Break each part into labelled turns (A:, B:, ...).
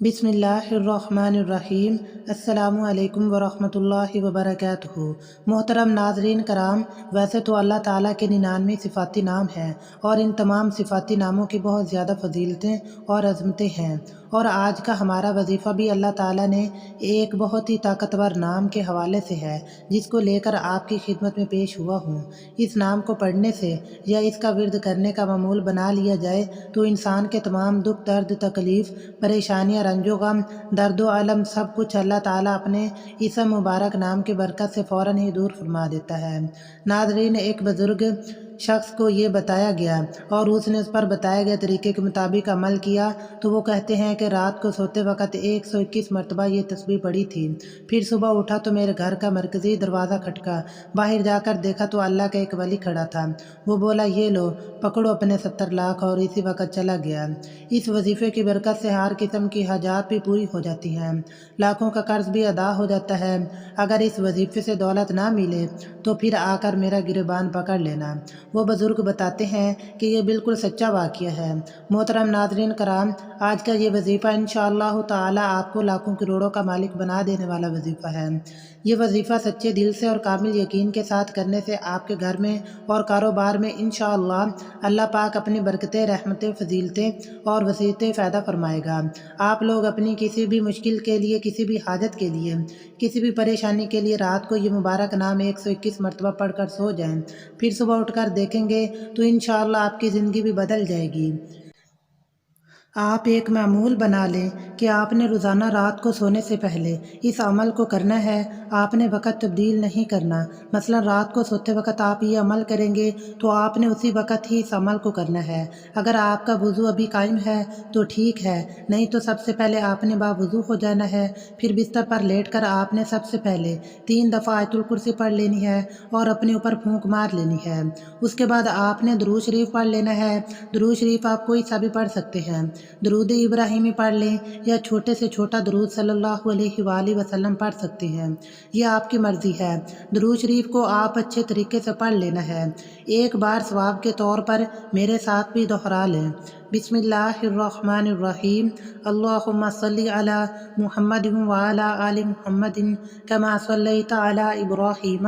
A: बिस्मिल्लाहिर्रहमानिर्रहीम। अस्सलामु अलैकुम वरहमतुल्लाहि वबरकातुहू। मोहतरम नाजरीन कराम, वैसे तो अल्लाह ताला के 99 सिफ़ाती नाम हैं और इन तमाम सिफ़ाती नामों की बहुत ज़्यादा फजीलतें और अज़मतें हैं। और आज का हमारा वजीफ़ा भी अल्लाह ताला ने एक बहुत ही ताकतवर नाम के हवाले से है, जिसको लेकर आपकी खिदमत में पेश हुआ हूँ। इस नाम को पढ़ने से या इसका विर्द करने का मामूल बना लिया जाए तो इंसान के तमाम दुख दर्द तकलीफ़ परेशानियाँ रंजो गम दर्दो अलम सब कुछ अल्लाह ताला अपने इस मुबारक नाम की बरकत से फ़ौरन ही दूर फरमा देता है। नाज़रीन, एक बुज़ुर्ग शख्स को ये बताया गया और उसने उस पर बताए गए तरीके के मुताबिक अमल किया तो वो कहते हैं कि रात को सोते वक्त 121 मरतबा ये तस्बीह पढ़ी थी। फिर सुबह उठा तो मेरे घर का मरकज़ी दरवाज़ा खटका। बाहर जाकर देखा तो अल्लाह का एक वली खड़ा था। वो बोला, ये लो पकड़ो अपने 70 लाख, और इसी वक्त चला गया। इस वजीफ़े की बरकत से हर किस्म की हाजात भी पूरी हो जाती हैं, लाखों का कर्ज भी अदा हो जाता है। अगर इस वजीफ़े से दौलत ना मिले तो फिर आकर मेरा गिरबान पकड़ लेना। वो बुज़ुर्ग बताते हैं कि ये बिल्कुल सच्चा वाक़या है। मोहतरम नाज़रीन कराम, आज का ये वजीफ़ा इंशाअल्लाह ताला आपको लाखों करोड़ों का मालिक बना देने वाला वजीफ़ा है। ये वजीफ़ा सच्चे दिल से और कामिल यकीन के साथ करने से आपके घर में और कारोबार में इंशाअल्लाह अल्लाह पाक अपनी बरकतें, रहमतें, फजीलतें और वसीयतें फ़ैदा फरमाएगा। आप लोग अपनी किसी भी मुश्किल के लिए, किसी भी हाजत के लिए, किसी भी परेशानी के लिए रात को ये मुबारक नाम 121 मरतबा पढ़कर सो जाएं। फिर सुबह उठकर देखेंगे तो इंशाअल्लाह आपकी ज़िंदगी भी बदल जाएगी। आप एक मामूल बना लें कि आपने रोज़ाना रात को सोने से पहले इस अमल को करना है। आपने वक़्त तब्दील नहीं करना। मसलन रात को सोते वक़्त आप ये अमल करेंगे तो आपने उसी वक़्त ही इस अमल को करना है। अगर आपका वुज़ू अभी कायम है तो ठीक है, नहीं तो सबसे पहले आपने बावुज़ू हो जाना है। फिर बिस्तर पर लेटकर आपने सबसे पहले 3 दफ़ा आयतुल कुर्सी पढ़ लेनी है और अपने ऊपर फूंक मार लेनी है। उसके बाद आपने दुरूद शरीफ पढ़ लेना है। दुरूद शरीफ आप कोई सा भी पढ़ सकते हैं। दुरूद इब्राहिमी पढ़ लें या छोटे से छोटा दुरूद सल्लल्लाहु अलैहि वसल्लम पढ़ सकते हैं, ये आपकी मर्ज़ी है। दुरूद शरीफ को आप अच्छे तरीके से पढ़ लेना है। एक बार सवाब के तौर पर मेरे साथ भी दोहरा लें। बिस्मिल्लाहिर्रहमानिर्रहीम। अल्लाहुम्मा सल्लि अला मुहम्मदिन व अला आलि मुहम्मदिन कमा सल्लैता अला इब्राहीम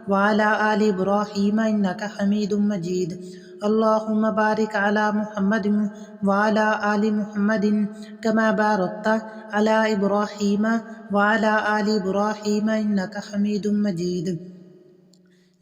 A: व अला आलि इब्राहीम इन्नका हमीदुम मजीद। अल्लाहुम्मा बारिक अला मुहम्मदिन व अला आलि मुहम्मदिन कमा बारकता अला इब्राहीम व अला आलि इब्राहीम इन्नका हमीदुम मजीद।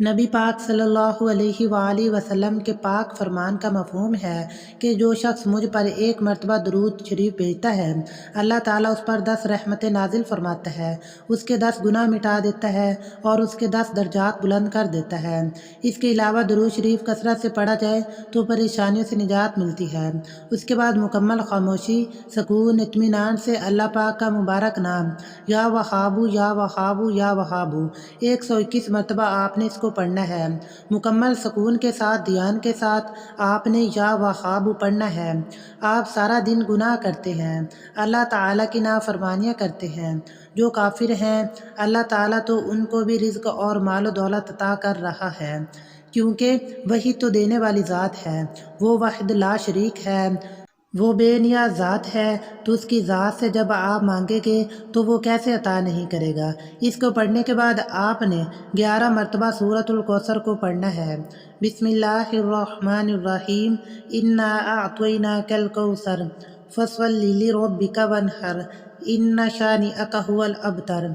A: नबी पाक सल्लल्लाहु अलैहि वसल्लम के पाक फरमान का मफ़हूम है कि जो शख्स मुझ पर एक मरतबा दुरूद शरीफ भेजता है, अल्लाह ताला उस पर 10 रहमतें नाजिल फरमाता है, उसके 10 गुनाह मिटा देता है और उसके 10 दर्जात बुलंद कर देता है। इसके अलावा दुरूद शरीफ कसरत से पढ़ा जाए तो परेशानियों से निजात मिलती है। उसके बाद मुकम्मल खामोशी, सुकून, इत्मीनान से अल्लाह पाक का मुबारक नाम या वहाबू या वहाबू या वहाबू 121 मरतबा आपने इसको पढ़ना है। मुकम्मल सुकून के साथ, ध्यान के साथ आपने या वहाबू पढ़ना है। आप सारा दिन गुनाह करते हैं, अल्लाह ताला की नाफरमानियाँ करते हैं। जो काफिर हैं, अल्लाह ताला तो उनको भी रिज़्क और मालो दौलत अता कर रहा है, क्योंकि वही तो देने वाली ज़ात है। वो वाहिद ला शरीक है, वो बेनियाज़ ज़ात है, तो उसकी ज़ात से जब आप मांगेंगे तो वो कैसे अता नहीं करेगा। इसको पढ़ने के बाद आपने 11 मरतबा सूरतुल कौसर को पढ़ना है। बिस्मिल्लाहिर्रहमानिर्रहीम। इन्ना अअतैनाकल कौसर फसल्लि लिरब्बिका वन्हर इन्ना शानिअका हुवल अबतर।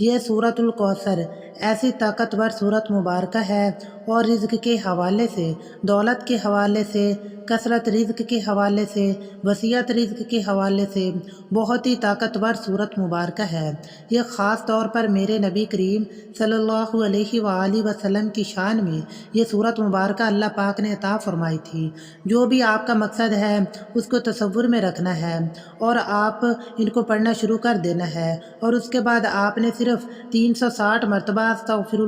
A: ये सूरतुल कौसर ऐसी ताकतवर सूरत मुबारक है और रिज़्क के हवाले से, दौलत के हवाले से, कसरत रिज़्क के हवाले से, वसीयत रिज़्क के हवाले से बहुत ही ताकतवर सूरत मुबारक है। ये ख़ास तौर पर मेरे नबी करीम सल्लल्लाहु अलैहि वसल्लम की शान में ये सूरत मुबारक अल्लाह पाक ने अता फरमाई थी। जो भी आपका मकसद है उसको तसव्वुर में रखना है और आप इनको पढ़ना शुरू कर देना है और उसके बाद आपने सिर्फ صرف 360 مرتبہ استغفر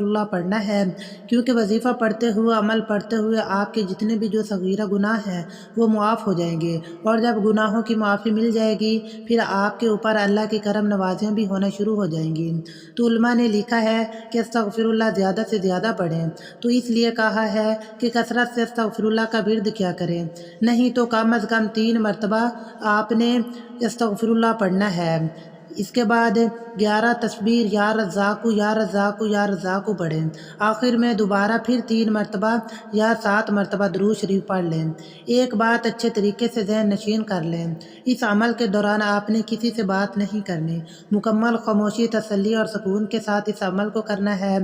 A: اللہ پڑھنا ہے، کیونکہ وظیفہ پڑھتے ہوئے، عمل پڑھتے ہوئے آپ کے جتنے بھی جو صغیرہ گناہ ہیں وہ معاف ہو جائیں گے، اور جب گناہوں کی معافی مل جائے گی پھر آپ کے اوپر اللہ کی کرم نوازیاں بھی ہونا شروع ہو جائیں گی۔ تو علماء نے لکھا ہے کہ استغفر اللہ زیادہ سے زیادہ پڑھیں، تو اس لیے کہا ہے کہ کثرت سے استغفر اللہ کا ورد کیا کریں، نہیں تو کم از کم 3 مرتبہ آپ نے استغفر اللہ پڑھنا ہے۔ اس کے بعد 11 تسبیح یا رزاقو یا رزاقو یا رزاقو پڑھیں، آخر میں دوبارہ پھر 3 مرتبہ یا 7 مرتبہ درود شریف پڑھ لیں۔ ایک بات اچھے طریقے سے ذہن نشین کر لیں، اس عمل کے دوران آپ نے کسی سے بات نہیں کرنی، مکمل خاموشی، تسلی اور سکون کے ساتھ اس عمل کو کرنا ہے،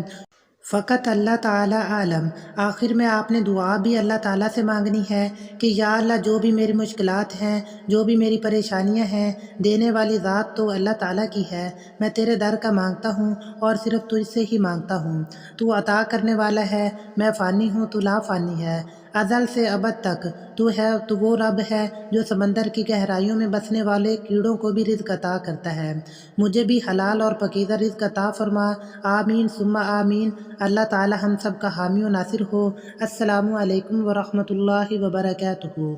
A: فقط اللہ تعالیٰ عالم۔ آخر میں آپ نے دعا بھی اللہ تعالیٰ سے مانگنی ہے کہ یا اللہ جو بھی میری مشکلات ہیں، جو بھی میری پریشانیاں ہیں، دینے والی ذات تو اللہ تعالیٰ کی ہے، میں تیرے در کا مانگتا ہوں اور صرف تجھ سے ہی مانگتا ہوں، تو عطا کرنے والا ہے، میں فانی ہوں تو لا فانی ہے، ازل سے ابد تک تو ہے، تو وہ رب ہے جو سمندر کی گہرائیوں میں بسنے والے کیڑوں کو بھی رزق عطا کرتا ہے، مجھے بھی حلال اور پاکیزہ رزق عطا فرما، آمین ثم آمین۔ اللہ تعالی ہم سب کا حامی و ناصر ہو۔ السلام علیکم ورحمۃ اللہ وبرکاتہ۔